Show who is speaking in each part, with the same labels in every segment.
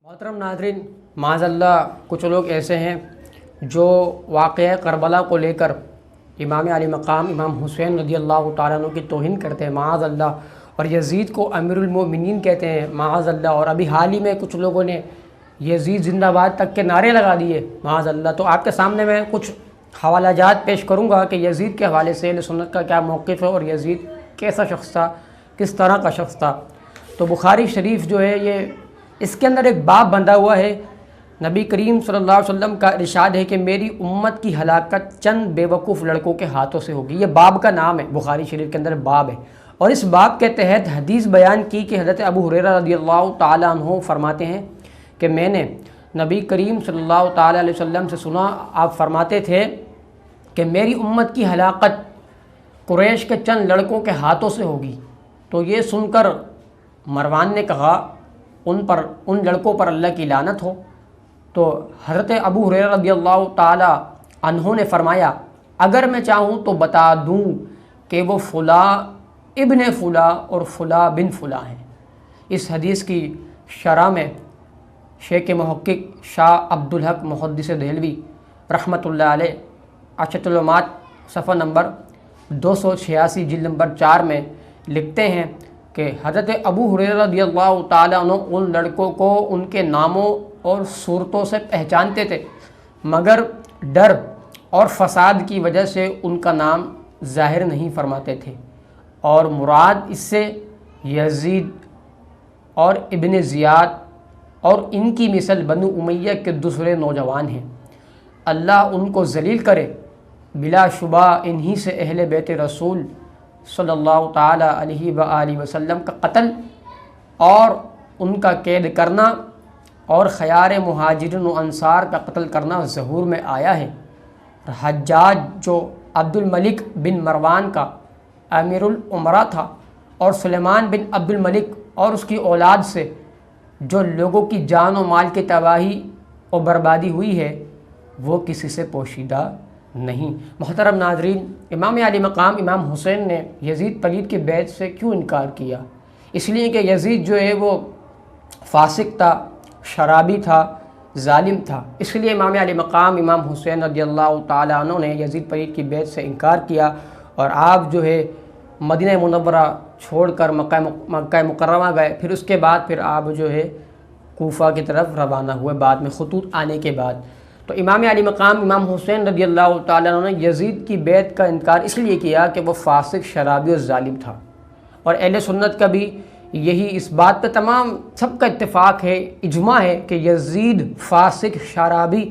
Speaker 1: محترم ناظرین، معاذ اللہ کچھ لوگ ایسے ہیں جو واقعہ کربلا کو لے کر امام علی مقام امام حسین رضی اللہ تعالیٰ عنہ کی توہین کرتے ہیں معاذ اللہ، اور یزید کو امیر المومنین کہتے ہیں معاذ اللہ، اور ابھی حال ہی میں کچھ لوگوں نے یزید زندہ باد تک کے نعرے لگا دیے معاذ اللہ۔ تو آپ کے سامنے میں کچھ حوالہ جات پیش کروں گا کہ یزید کے حوالے سے اہل سنت کا کیا موقف ہے اور یزید کیسا شخص تھا، کس طرح کا شخص تھا۔ تو بخاری شریف جو ہے یہ اس کے اندر ایک باب بندھا ہوا ہے۔ نبی کریم صلی اللہ علیہ وسلم کا ارشاد ہے کہ میری امت کی ہلاکت چند بے وقوف لڑکوں کے ہاتھوں سے ہوگی۔ یہ باب کا نام ہے، بخاری شریف کے اندر باب ہے، اور اس باب کے تحت حدیث بیان کی کہ حضرت ابو ہریرہ رضی اللہ تعالیٰ عنہ فرماتے ہیں کہ میں نے نبی کریم صلی اللہ تعالیٰ علیہ وسلم سے سنا، آپ فرماتے تھے کہ میری امت کی ہلاکت قریش کے چند لڑکوں کے ہاتھوں سے ہوگی۔ تو یہ سن کر مروان نے کہا ان لڑکوں پر اللہ کی لعنت ہو۔ تو حضرت ابو ہریرہ رضی اللہ تعالیٰ عنہ نے فرمایا اگر میں چاہوں تو بتا دوں کہ وہ فلاں ابن فلاں اور فلاں بن فلاں ہیں۔ اس حدیث کی شرح میں شیخ محقق شاہ عبدالحق محدث دہلوی رحمۃ اللہ علیہ ارشاد العلومات صفحہ نمبر 286 جلد نمبر 4 میں لکھتے ہیں کہ حضرت ابو ہریرہ رضی اللہ تعالیٰ عنہ ان لڑکوں کو ان کے ناموں اور صورتوں سے پہچانتے تھے، مگر ڈر اور فساد کی وجہ سے ان کا نام ظاہر نہیں فرماتے تھے، اور مراد اس سے یزید اور ابن زیاد اور ان کی مثل بنو امیہ کے دوسرے نوجوان ہیں۔ اللہ ان کو ذلیل کرے، بلا شبہ انہی سے اہل بیت رسول صلی اللہ تعالیٰ علیہ وآلہ وسلم کا قتل اور ان کا قید کرنا اور خیار مہاجرین و انصار کا قتل کرنا ظہور میں آیا ہے۔ حجاج جو عبد الملک بن مروان کا امیر الامراء تھا، اور سلیمان بن عبد الملک اور اس کی اولاد سے جو لوگوں کی جان و مال کی تباہی و بربادی ہوئی ہے، وہ کسی سے پوشیدہ نہیں۔ محترم ناظرین، امام علی مقام امام حسین نے یزید پلید کی بیعت سے کیوں انکار کیا؟ اس لیے کہ یزید جو ہے وہ فاسق تھا، شرابی تھا، ظالم تھا۔ اس لیے امام علی مقام امام حسین رضی اللہ تعالیٰ عنہ نے یزید پلید کی بیعت سے انکار کیا، اور آپ جو ہے مدینہ منورہ چھوڑ کر مکہ مکرمہ گئے۔ پھر اس کے بعد پھر آپ جو ہے کوفہ کی طرف روانہ ہوئے بعد میں خطوط آنے کے بعد۔ تو امام علی مقام امام حسین رضی اللہ تعالیٰ عنہ نے یزید کی بیعت کا انکار اس لیے کیا کہ وہ فاسق، شرابی اور ظالم تھا، اور اہل سنت کا بھی یہی اس بات پہ تمام سب کا اتفاق ہے، اجماع ہے کہ یزید فاسق، شرابی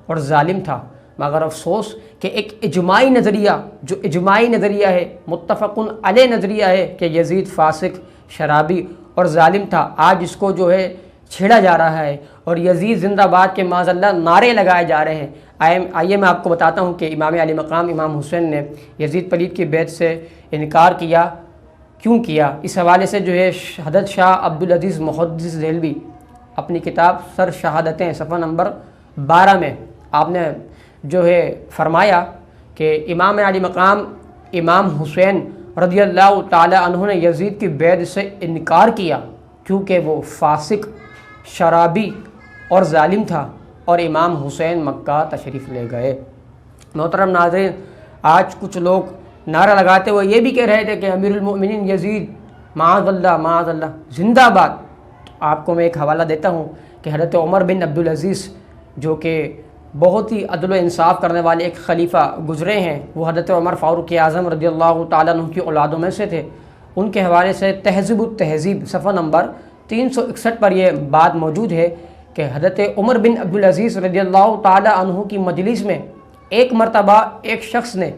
Speaker 1: اور ظالم تھا۔ مگر افسوس کہ ایک اجماعی نظریہ ہے، متفق علیہ نظریہ ہے کہ یزید فاسق، شرابی اور ظالم تھا، آج اس کو جو ہے چھیڑا جا رہا ہے، اور یزید زندہ باد کے معاذ اللہ نعرے لگائے جا رہے ہیں۔ آئیے میں آپ کو بتاتا ہوں کہ امام علی مقام امام حسین نے یزید پلید کی بیعت سے انکار کیا، کیوں کیا۔ اس حوالے سے جو ہے حضرت شاہ عبدالعزیز محدث دہلوی اپنی کتاب سر شہادتیں صفحہ نمبر 12 میں آپ نے جو ہے فرمایا کہ امام علی مقام امام حسین رضی اللہ تعالیٰ عنہ نے یزید کی بیعت سے انکار کیا کیونکہ وہ فاسق، شرابی اور ظالم تھا، اور امام حسین مکہ تشریف لے گئے۔ محترم ناظرین، آج کچھ لوگ نعرہ لگاتے ہوئے یہ بھی کہہ رہے تھے کہ امیر المؤمنین یزید معاذ اللہ زندہ باد۔ تو آپ کو میں ایک حوالہ دیتا ہوں کہ حضرت عمر بن عبدالعزیز جو کہ بہت ہی عدل و انصاف کرنے والے ایک خلیفہ گزرے ہیں، وہ حضرت عمر فاروق اعظم رضی اللہ تعالیٰ عنہ کی اولادوں میں سے تھے۔ ان کے حوالے سے تہذیب التہذیب صفحہ نمبر 361 پر یہ بات موجود ہے کہ حضرت عمر بن عبدالعزیز رضی اللہ تعالیٰ عنہ کی مجلس میں ایک مرتبہ ایک شخص نے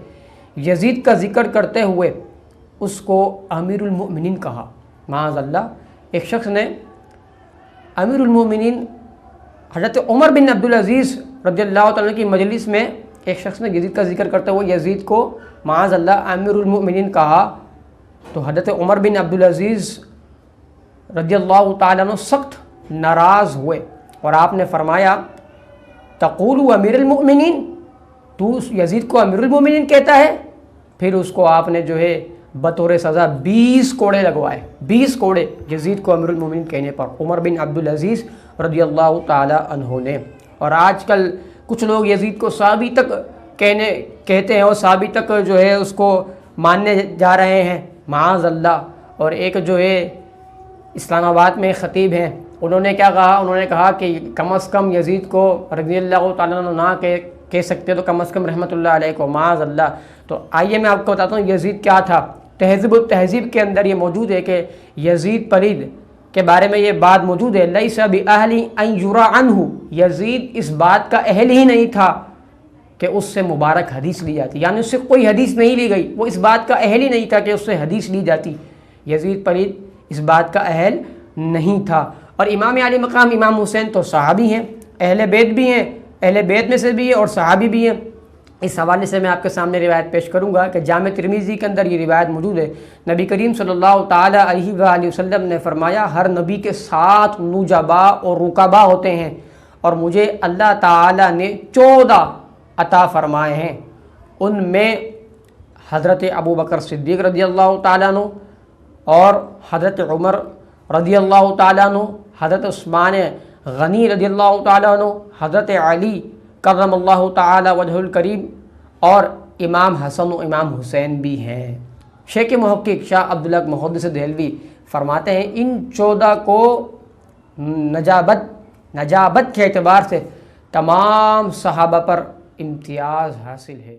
Speaker 1: یزید کا ذکر کرتے ہوئے اس کو امیر المؤمنین کہا۔ معاذ اللہ، ایک شخص نے امیر المؤمنین حضرت عمر بن عبدالعزیز رضی اللہ تعالیٰ کی مجلس میں ایک شخص نے یزید کا ذکر کرتے ہوئے یزید کو معاذ اللہ امیر المؤمنین کہا، تو حضرت عمر بن عبدالعزیز رضی اللہ تعالیٰ عنہ سخت ناراض ہوئے، اور آپ نے فرمایا تقول امیر المؤمنین، تو یزید کو امیر المؤمنین کہتا ہے؟ پھر اس کو آپ نے جو ہے بطور سزا 20 کوڑے لگوائے، 20 کوڑے یزید کو امیر المؤمنین کہنے پر۔ عمر بن عبدالعزیز رضی اللہ تعالی عنہ نے۔ اور آج کل کچھ لوگ یزید کو صحابی تک کہتے ہیں اور صحابی تک جو ہے اس کو ماننے جا رہے ہیں، معاذ اللہ۔ اور ایک جو ہے اسلام آباد میں خطیب ہیں، انہوں نے کیا کہا؟ انہوں نے کہا کہ کم از کم یزید کو رضی اللہ تعالیٰ عنہ نہ کہہ سکتے تو کم از کم رحمۃ اللہ علیہ کو، معاذ اللہ۔ تو آئیے میں آپ کو بتاتا ہوں یزید کیا تھا۔ تہذیب و تہذیب کے اندر یہ موجود ہے کہ یزید پلید کے بارے میں یہ بات موجود ہے، لیس بأہل ان یرا عنہ، یزید اس بات کا اہل ہی نہیں تھا کہ اس سے مبارک حدیث لی جاتی، یعنی اس سے کوئی حدیث نہیں لی گئی، وہ اس بات کا اہل ہی نہیں تھا کہ اس سے حدیث لی جاتی۔ یزید پلید اس بات کا اہل نہیں تھا۔ اور امام علی مقام امام حسین تو صحابی ہیں، اہل بیت بھی ہیں، اہل بیت میں سے بھی ہیں اور صحابی بھی ہیں۔ اس حوالے سے میں آپ کے سامنے روایت پیش کروں گا کہ جامع ترمذی کے اندر یہ روایت موجود ہے۔ نبی کریم صلی اللہ تعالیٰ علیہ وآلہ وسلم نے فرمایا، ہر نبی کے 7 نجبا اور رکبا ہوتے ہیں، اور مجھے اللہ تعالیٰ نے 14 عطا فرمائے ہیں۔ ان میں حضرت ابوبکر صدیق رضی اللہ تعالیٰ عنہ اور حضرت عمر رضی اللہ تعالیٰ عنہ، حضرت عثمان غنی رضی اللہ تعالیٰ عنہ، حضرت علی کرم اللہ تعالی وجہ الکریم، اور امام حسن و امام حسین بھی ہیں۔ شیخ محقق شاہ عبدالحق محدث دہلوی فرماتے ہیں ان 14 کو نجابت کے اعتبار سے تمام صحابہ پر امتیاز حاصل ہے۔